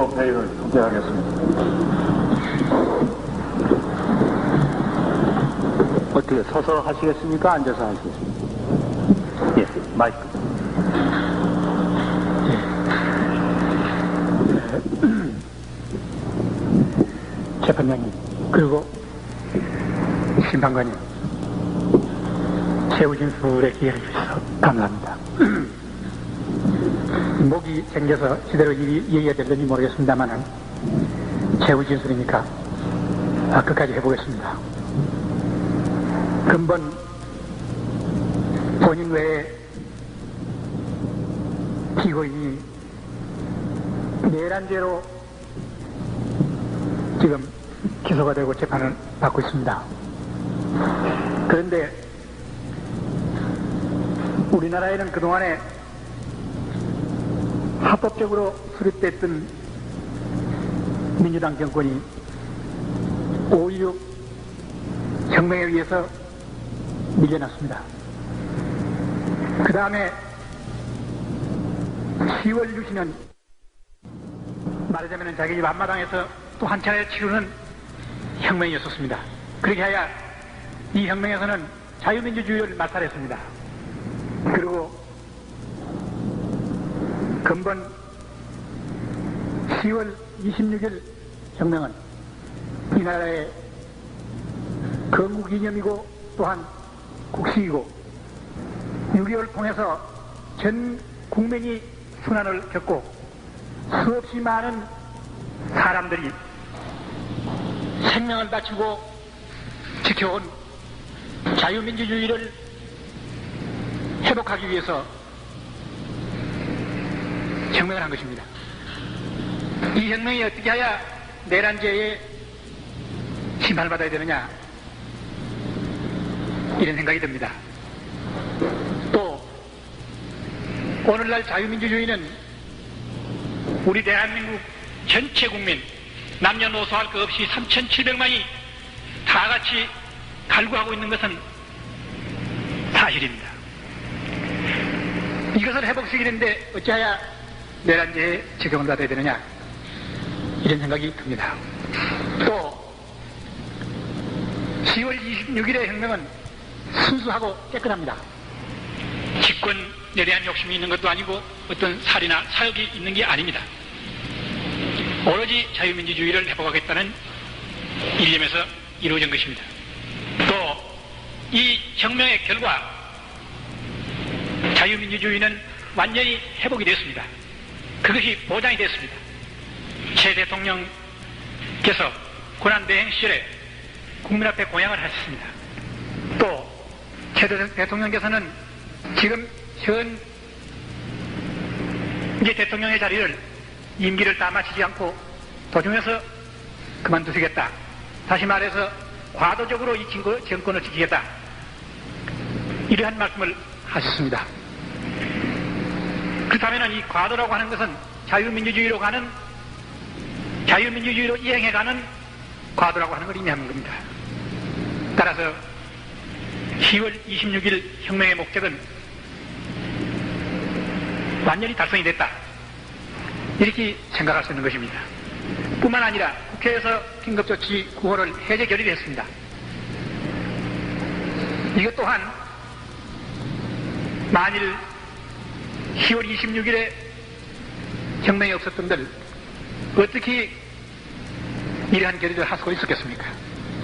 긴급 회의를 소개하겠습니다. 어떻게 서서 하시겠습니까? 앉아서 하시겠습니까? 예, 마이크. 재판장님, 그리고 심판관님, 최후 진술에 기회를 주셔서 감사합니다. 목이 생겨서 제대로 얘기가 될는지 모르겠습니다만은 최후 진술이니까 끝까지 해보겠습니다. 근본 본인 외에 피고인이 내란죄로 지금 기소가 되고 재판을 받고 있습니다. 그런데 우리나라에는 그동안에 합법적으로 수립됐던 민주당 정권이 5.16 혁명에 의해서 밀려났습니다. 그 다음에 10월 유신은 말하자면 자기 집 앞마당에서 또 한 차례 치르는 혁명이었었습니다. 그렇게 하여 이 혁명에서는 자유민주주의를 말살했습니다. 그리고 근본 10월 26일 혁명은 이 나라의 건국기념이고 또한 국식이고 6.25를 통해서 전 국민이 순환을 겪고 수없이 많은 사람들이 생명을 바치고 지켜온 자유민주주의를 회복하기 위해서 혁명을 한 것입니다. 이 혁명이 어떻게 해야 내란죄에 심판을 받아야 되느냐, 이런 생각이 듭니다. 또 오늘날 자유민주주의는 우리 대한민국 전체 국민 남녀노소 할 것 없이 3,700만이 다 같이 갈구하고 있는 것은 사실입니다. 이것을 회복시키는데 어찌하여 내란죄에 적용을 받아야 되느냐, 이런 생각이 듭니다. 또 10월 26일의 혁명은 순수하고 깨끗합니다. 직권에 대한 욕심이 있는 것도 아니고 어떤 살이나 사욕이 있는 게 아닙니다. 오로지 자유민주주의를 회복하겠다는 일념에서 이루어진 것입니다. 또 이 혁명의 결과 자유민주주의는 완전히 회복이 됐습니다. 그것이 보장이 됐습니다. 최 대통령께서 고난대행 시절에 국민 앞에 공양을 하셨습니다. 또 최 대통령께서는 지금 현 이제 대통령의 자리를 임기를 다 마치지 않고 도중에서 그만두시겠다. 다시 말해서 과도적으로 이 정권을 지키겠다. 이러한 말씀을 하셨습니다. 그렇다면 이 과도라고 하는 것은 자유민주주의로 이행해가는 과도라고 하는 걸 의미하는 겁니다. 따라서 10월 26일 혁명의 목적은 완전히 달성이 됐다, 이렇게 생각할 수 있는 것입니다. 뿐만 아니라 국회에서 긴급조치 9호를 해제 결의를 했습니다. 이것 또한 만일 10월 26일에 혁명이 없었던들 어떻게 이러한 결의를 할 수가 있었겠습니까?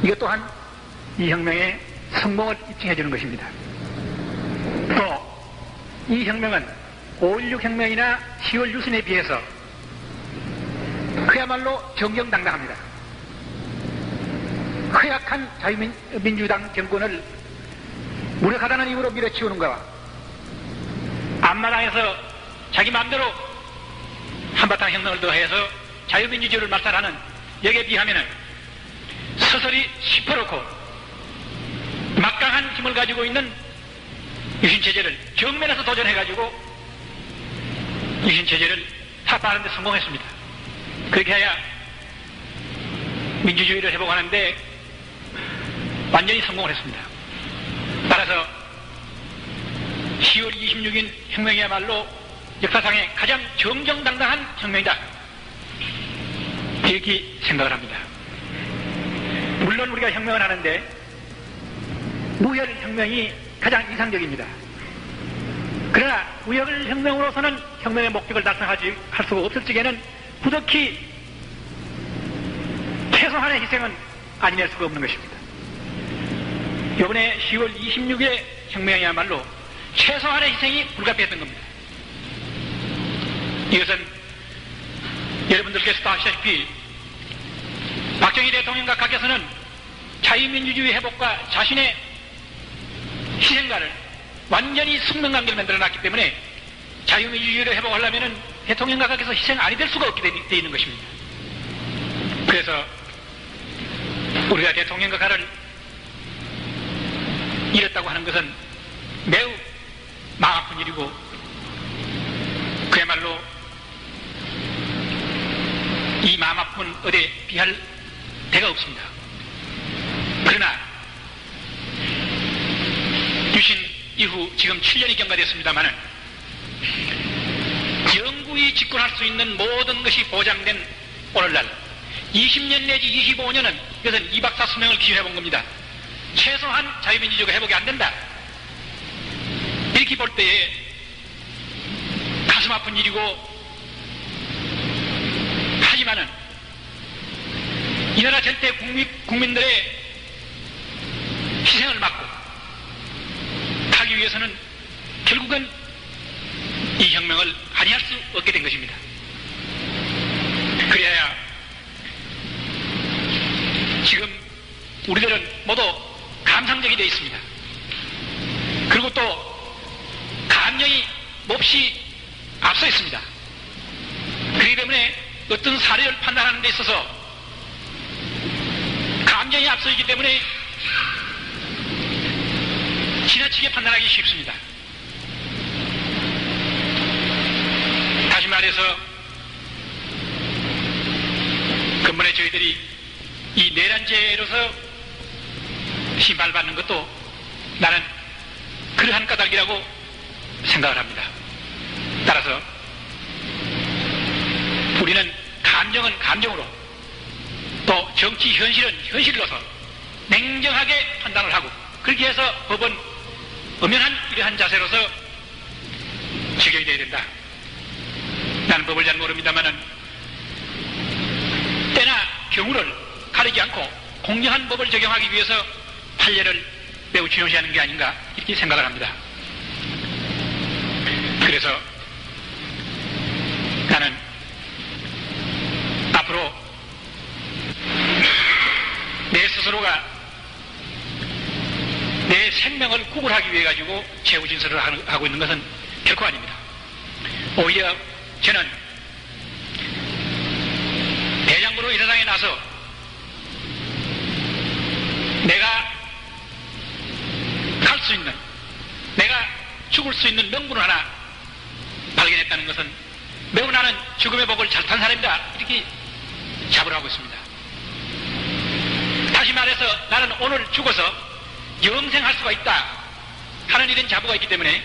이것 또한 이 혁명의 성공을 입증해 주는 것입니다. 또 이 혁명은 5.16 혁명이나 10월 유신에 비해서 그야말로 정정당당합니다. 허약한 자유민주당 정권을 무력하다는 이유로 밀어치우는 거와 앞마당에서 자기 마음대로 한바탕 혁명을 더해서 자유민주주의를 말살하는 여기에 비하면 서서히 시퍼렇고 막강한 힘을 가지고 있는 유신체제를 정면에서 도전해가지고 유신체제를 타파하는 데 성공했습니다. 그렇게 해야 민주주의를 회복하는데 완전히 성공을 했습니다. 따라서 10월 26일 혁명이야말로 역사상의 가장 정정당당한 혁명이다, 이렇게 생각을 합니다. 물론 우리가 혁명을 하는데 무혈혁명이 가장 이상적입니다. 그러나 무혈혁명으로서는 혁명의 목적을 달성할 수가 없을 적에는 부득이 최소한의 희생은 아니낼 수가 없는 것입니다. 이번에 10월 26일의 혁명이야말로 최소한의 희생이 불가피했던 겁니다. 이것은 여러분들께서도 아시다시피 박정희 대통령 각하께서는 자유민주주의 회복과 자신의 희생가를 완전히 숙명관계를 만들어놨기 때문에 자유민주주의를 회복하려면 대통령 각하께서 희생 아니 될 수가 없게 되어 있는 것입니다. 그래서 우리가 대통령 각하를 잃었다고 하는 것은 매우 마음 아픈 일이고 그야말로 이 마음 아픈 어디에 비할 데가 없습니다. 그러나 유신 이후 지금 7년이 경과됐습니다마는 영구히 집권할 수 있는 모든 것이 보장된 오늘날 20년 내지 25년은 이것은 이박사 수명을 기준해 본 겁니다. 최소한 자유민주주의가 회복이 안 된다. 이렇게 볼 때에 가슴 아픈 일이고 하지만은 이 나라 절대 국민들의 희생을 막고 하기 위해서는 결국은 이 혁명을 아니할 수 없게 된 것입니다. 그래야 지금 우리들은 모두 감상적이 되어 있습니다. 그리고 또 감정이 몹시 앞서 있습니다. 그렇기 때문에 어떤 사례를 판단하는 데 있어서 감정이 앞서 있기 때문에 지나치게 판단하기 쉽습니다. 다시 말해서 근본에 저희들이 이 내란죄로서 심판받는 것도 나는 그러한 까닭이라고 생각을 합니다. 따라서 우리는 감정은 감정으로 또 정치 현실은 현실로서 냉정하게 판단을 하고 그렇게 해서 법은 엄연한 이러한 자세로서 적용이 되어야 된다. 나는 법을 잘 모릅니다만은 때나 경우를 가리지 않고 공정한 법을 적용하기 위해서 판례를 매우 중요시하는 게 아닌가 이렇게 생각을 합니다. 그래서 나는 앞으로 내 스스로가 내 생명을 구걸하기 위해 가지고 최후 진술을 하고 있는 것은 결코 아닙니다. 오히려 저는 대장부로 이 세상에 나서 내가 갈 수 있는, 내가 죽을 수 있는 명분을 하나 발견했다는 것은 매우 나는 죽음의 복을 잘 탄 사람이다 이렇게 자부를 하고 있습니다. 다시 말해서 나는 오늘 죽어서 영생할 수가 있다 하는 이런 자부가 있기 때문에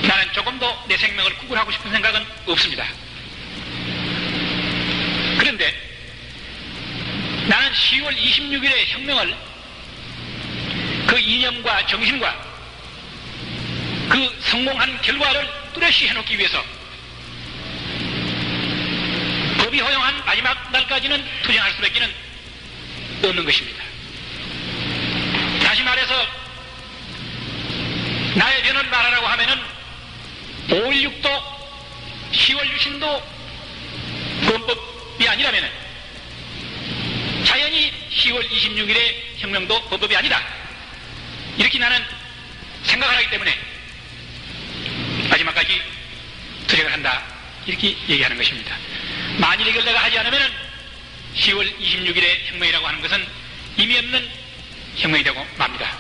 나는 조금도 내 생명을 구걸하고 싶은 생각은 없습니다. 그런데 나는 10월 26일의 혁명을 그 이념과 정신과 그 성공한 결과를 뚜렷이 해놓기 위해서 법이 허용한 마지막 날까지는 투쟁할 수밖에 없는 것입니다. 다시 말해서 나의 변을 말하라고 하면은 5.16도 10월 유신도 범법이 아니라면은 자연히 10월 26일의 혁명도 범법이 아니다. 이렇게 나는 생각을 하기 때문에 마지막까지 투쟁을 한다. 이렇게 얘기하는 것입니다. 만일 이걸 내가 하지 않으면은 10월 26일의 혁명이라고 하는 것은 의미 없는 혁명이 되고 맙니다.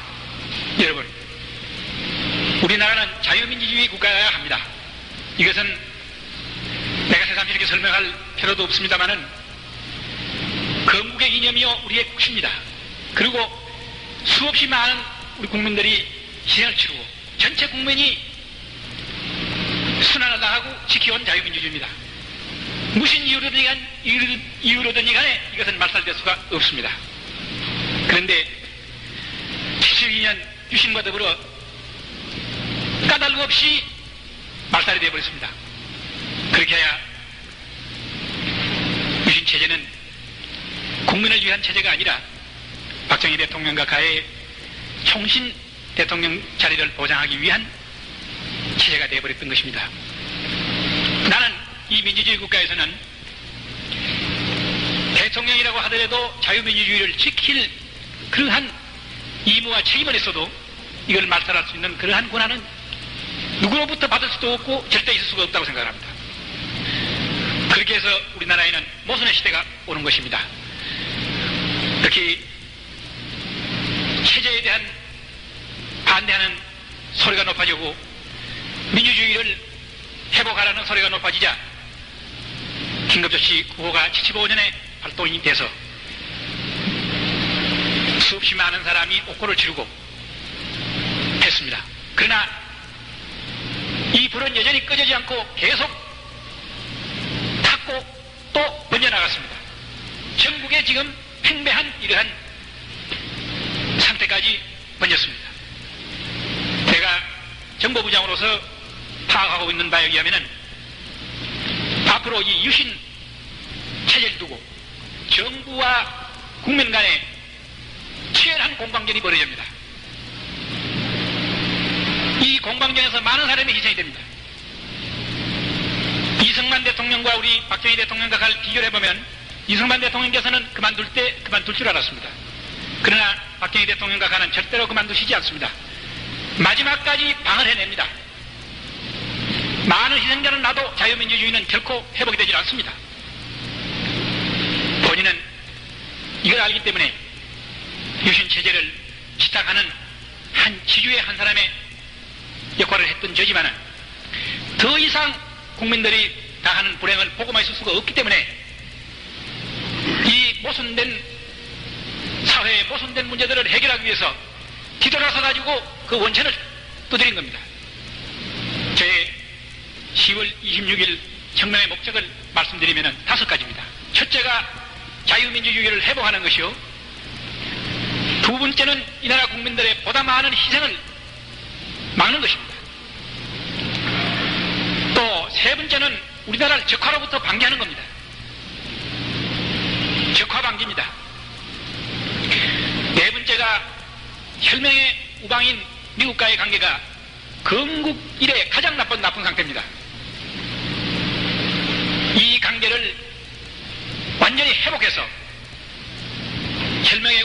여러분, 우리나라는 자유민주주의 국가여야 합니다. 이것은 내가 새삼 이렇게 설명할 필요도 없습니다만은 건국의 이념이요 우리의 국시입니다. 그리고 수없이 많은 우리 국민들이 희생을 치르고 전체 국민이 순환을 당하고 지켜온 자유민주주의입니다. 무슨 이유로든지 간에 이것은 말살될 수가 없습니다. 그런데 72년 유신과 더불어 까닭 없이 말살이 되어버렸습니다. 그렇게 해야 유신 체제는 국민을 위한 체제가 아니라 박정희 대통령과 가의 총신 대통령 자리를 보장하기 위한 체제가 되어버렸던 것입니다. 나는 이 민주주의 국가에서는 대통령이라고 하더라도 자유민주주의를 지킬 그러한 의무와 책임을 했어도 이걸 말살할 수 있는 그러한 권한은 누구로부터 받을 수도 없고 절대 있을 수가 없다고 생각합니다. 그렇게 해서 우리나라에는 모순의 시대가 오는 것입니다. 특히 체제에 대한 반대하는 소리가 높아지고 민주주의를 회복하라는 소리가 높아지자 긴급조치 9호가 75년에 발동이 돼서 수없이 많은 사람이 옥고를 치르고 했습니다. 그러나 이 불은 여전히 꺼지지 않고 계속 탔고 또 번져나갔습니다. 전국에 지금 팽배한 이러한 상태까지 번졌습니다. 제가 정보부장으로서 파악하고 있는 바에 의하면 앞으로 이 유신 체제를 두고 정부와 국민 간에 치열한 공방전이 벌어집니다. 이 공방전에서 많은 사람이 희생이 됩니다. 이승만 대통령과 우리 박정희 대통령과 비교를 해보면 이승만 대통령께서는 그만둘 때 그만둘 줄 알았습니다. 그러나 박정희 대통령과 가는 절대로 그만두시지 않습니다. 마지막까지 방을 해냅니다. 많은 희생자는 나도 자유민주주의는 결코 회복이 되질 않습니다. 본인은 이걸 알기 때문에 유신체제를 지탁하는 한 지주의 한 사람의 역할을 했던 저지만은 더 이상 국민들이 당하는 불행을 보고만 있을 수가 없기 때문에 이 모순된 사회의 모순된 문제들을 해결하기 위해서 뒤돌아서 가지고 그 원천을 두드린 겁니다. 제 10월 26일 혁명의 목적을 말씀드리면 5가지입니다. 첫째가 자유민주주의를 회복하는 것이요. 두 번째는 이 나라 국민들의 보다 많은 희생을 막는 것입니다. 또 세 번째는 우리나라를 적화로부터 방지하는 겁니다. 적화 방지입니다. 네 번째가 혈맹의 우방인 미국과의 관계가 건국 이래 가장 나쁜 상태입니다. 이 관계를 완전히 회복해서 혈맹의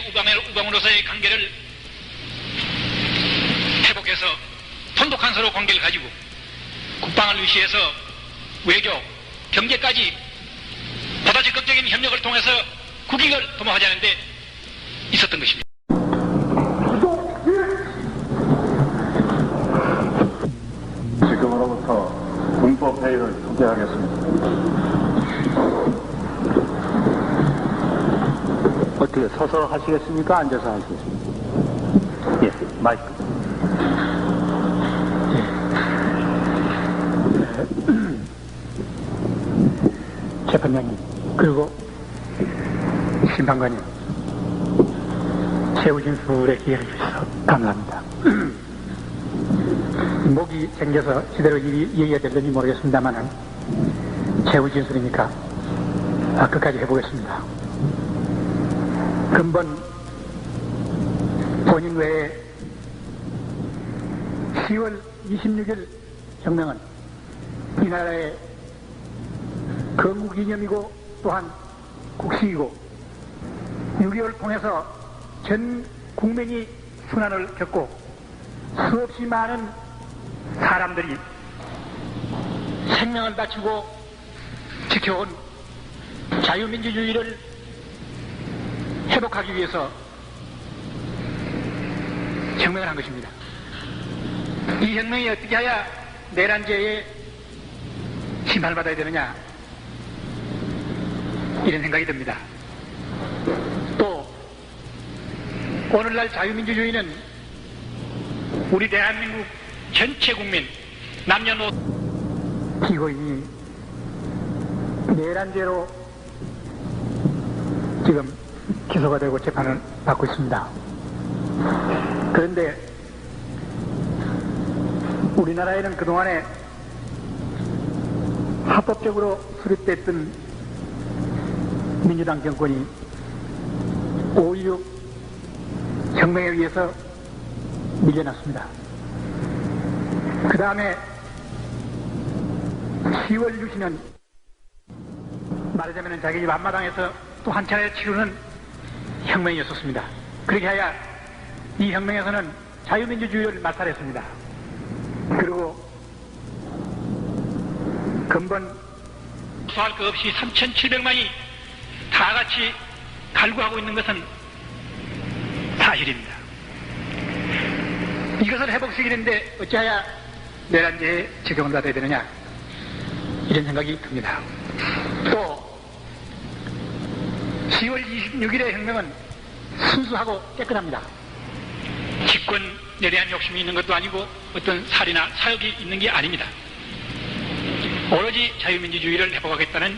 우방으로서의 관계를 회복해서 돈독한 서로 관계를 가지고 국방을 위시해서 외교, 경제까지 보다 적극적인 협력을 통해서 국익을 도모하자는 데 있었던 것입니다. 지금으로부터 군법회의를 소개하겠습니다. 어떻게 서서 하시겠습니까? 앉아서 하시겠습니까? 예, 마이크. 재판장님, 그리고 심판관님, 최후 진술에 기회를 주셔서 감사합니다. 목이 생겨서 제대로 얘기가 될는지 모르겠습니다만은 최후 진술이니까 끝까지 해보겠습니다. 근본 본인 외에 10월 26일 혁명은 이 나라의 건국 이념이고 또한 국시이고 6.25를 통해서 전 국민이 순환을 겪고 수없이 많은 사람들이 생명을 바치고 지켜온 자유민주주의를 회복하기 위해서 혁명을 한 것입니다. 이 혁명이 어떻게 해야 내란죄에 심판을 받아야 되느냐, 이런 생각이 듭니다. 또 오늘날 자유민주주의는 우리 대한민국 전체 국민 남녀노소 피고인이 내란죄로 지금 기소가 되고 재판을 받고 있습니다. 그런데 우리나라에는 그동안에 합법적으로 수립됐던 민주당 정권이 5.16 혁명에 의해서 밀려났습니다. 그 다음에 10월 유신은 말하자면 자기 집 앞마당에서 또 한 차례 치르는 혁명이었었습니다. 그렇게 하여 이 혁명에서는 자유민주주의를 말살했습니다. 그리고 근본 수할 것 없이 3,700만이 다 같이 갈구하고 있는 것은 사실입니다. 이것을 회복시키는데 어찌하여 내란죄에 적용을 받아야 되느냐, 이런 생각이 듭니다. 또 10월 26일의 혁명은 순수하고 깨끗합니다. 집권에 대한 욕심이 있는 것도 아니고 어떤 살이나 사욕이 있는 게 아닙니다. 오로지 자유민주주의를 회복하겠다는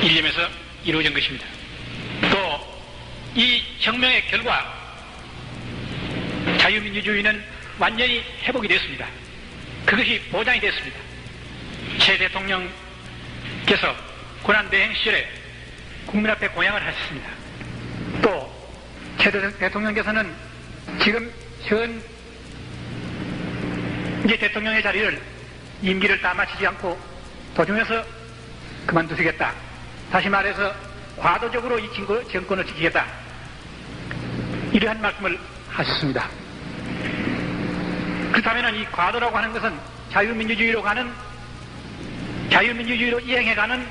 일념에서 이루어진 것입니다. 또 이 혁명의 결과 자유민주주의는 완전히 회복이 됐습니다. 그것이 보장이 됐습니다. 최 대통령께서 고난대행 시절에 국민 앞에 공양을 하셨습니다. 또 최 대통령께서는 지금 현 이제 대통령의 자리를 임기를 다 마치지 않고 도중에서 그만두시겠다. 다시 말해서 과도적으로 이 정권을 지키겠다. 이러한 말씀을 하셨습니다. 그렇다면 이 과도라고 하는 것은 자유민주주의로 이행해가는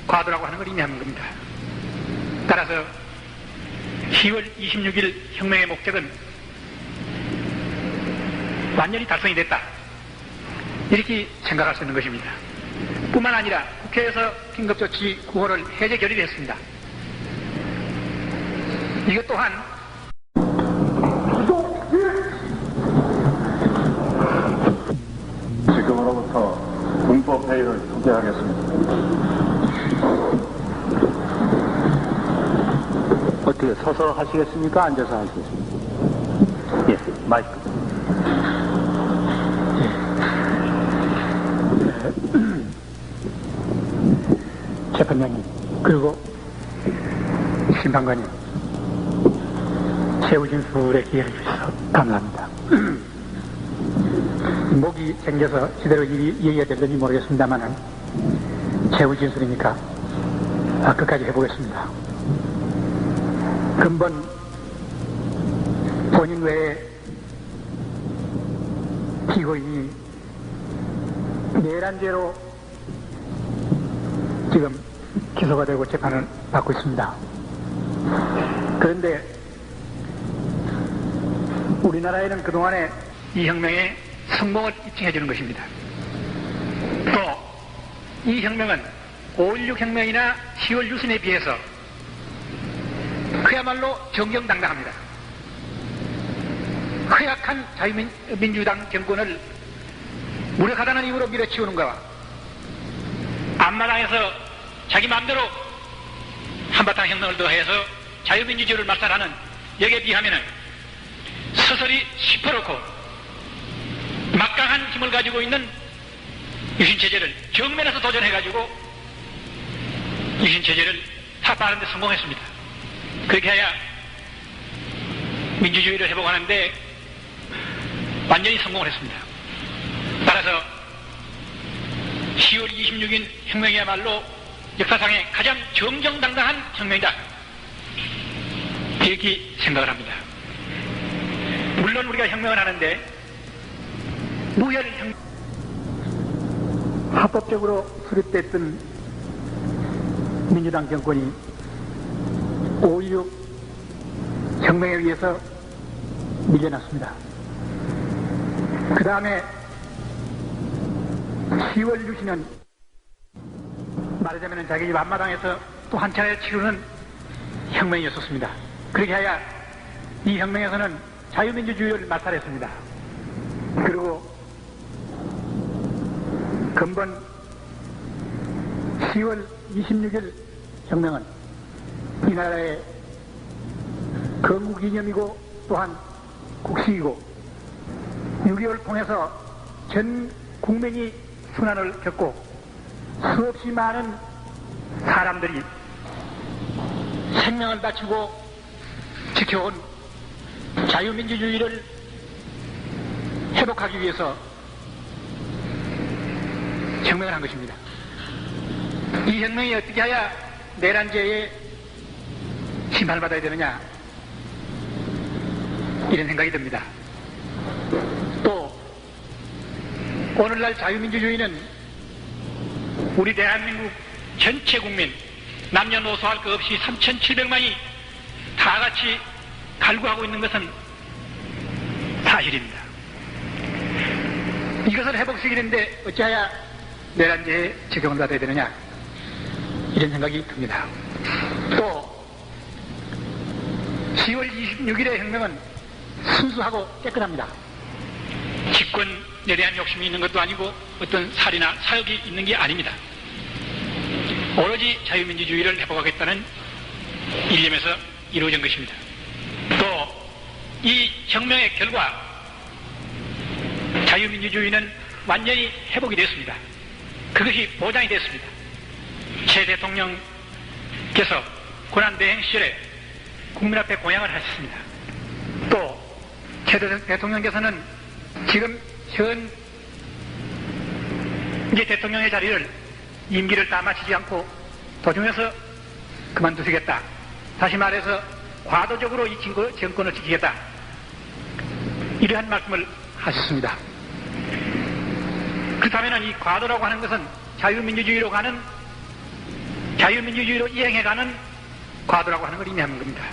과도라고 하는 걸 의미하는 겁니다. 따라서 10월 26일 혁명의 목적은 완전히 달성이 됐다. 이렇게 생각할 수 있는 것입니다. 뿐만 아니라 국회에서 긴급조치 9호를 해제 결의를 했습니다. 이것 또한 지금으로부터 군법회의를 소개하겠습니다. 어떻게 서서 하시겠습니까? 앉아서 하시겠습니까? 예, 마이크. 재판장님, 그리고 심판관님, 최후 진술에 기회를 주셔서 감사합니다. 목이 생겨서 제대로 얘기가 될는지 모르겠습니다만은 최후 진술이니까 끝까지 해보겠습니다. 근본 본인 외에 피고인이 내란죄로 지금 기소가 되고 재판을 받고 있습니다. 그런데 우리나라에는 그동안에 이 혁명의 성공을 입증해 주는 것입니다. 또 이 혁명은 5.16 혁명이나 10월 유신에 비해서 그야말로 정정당당합니다. 허약한 자유민주당 정권을 무력하다는 이유로 밀어치우는 거와 앞마당에서 자기 마음대로 한바탕 혁명을 더해서 자유민주주의를 말살하는 여기에 비하면 서서히 시퍼렇고 막강한 힘을 가지고 있는 유신체제를 정면에서 도전해가지고 유신체제를 타파하는 데 성공했습니다. 그렇게 해야 민주주의를 회복하는데 완전히 성공을 했습니다. 따라서 10월 26일 혁명이야말로 역사상의 가장 정정당당한 혁명이다. 이렇게 생각을 합니다. 물론 우리가 혁명을 하는데 무혈 합법적으로 수립됐던 민주당 정권이 5.16 혁명에 의해서 밀려났습니다. 그 다음에 10월 유신은 말하자면 자기 집 앞마당에서 또 한 차례 치르는 혁명이었었습니다. 그렇게 하여 이 혁명에서는 자유민주주의를 말살했습니다. 그리고 근본 10월 26일 혁명은 이 나라의 건국기념이고 또한 국식이고 6.25를 통해서 전 국민이 순환을 겪고 수없이 많은 사람들이 생명을 바치고 지켜온 자유민주주의를 회복하기 위해서 혁명을 한 것입니다. 이 혁명이 어떻게 해야 내란죄에 심판을 받아야 되느냐 이런 생각이 듭니다. 또 오늘날 자유민주주의는 우리 대한민국 전체 국민 남녀노소 할 것 없이 3,700만이 다 같이 갈구하고 있는 것은 사실입니다. 이것을 회복시키는데 어찌하여 내란죄에 적용을 받아야 되느냐 이런 생각이 듭니다. 또 10월 26일의 혁명은 순수하고 깨끗합니다. 집권에 대한 욕심이 있는 것도 아니고 어떤 살이나 사욕이 있는 게 아닙니다. 오로지 자유민주주의를 회복하겠다는 일념에서 이루어진 것입니다. 또 이 혁명의 결과 자유민주주의는 완전히 회복이 됐습니다. 그것이 보장이 됐습니다. 최 대통령께서 고난대행 시절에 국민 앞에 공양을 하셨습니다. 또 최 대통령께서는 지금 현 이제 대통령의 자리를 임기를 다 마치지 않고 도중에서 그만두시겠다. 다시 말해서 과도적으로 이 정권을 지키겠다. 이러한 말씀을 하셨습니다. 그렇다면 이 과도라고 하는 것은 자유민주주의로 이행해가는 과도라고 하는 걸 의미하는 겁니다.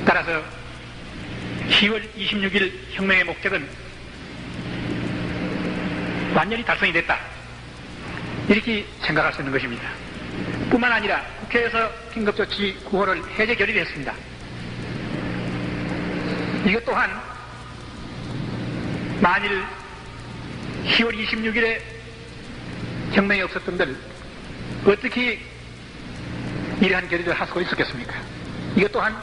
따라서 10월 26일 혁명의 목적은 완전히 달성이 됐다. 이렇게 생각할 수 있는 것입니다. 뿐만 아니라 국회에서 긴급조치 9호를 해제 결의를 했습니다. 이것 또한 만일 10월 26일에 혁명이 없었던들 어떻게 이러한 결의를 할 수가 있었겠습니까? 이것 또한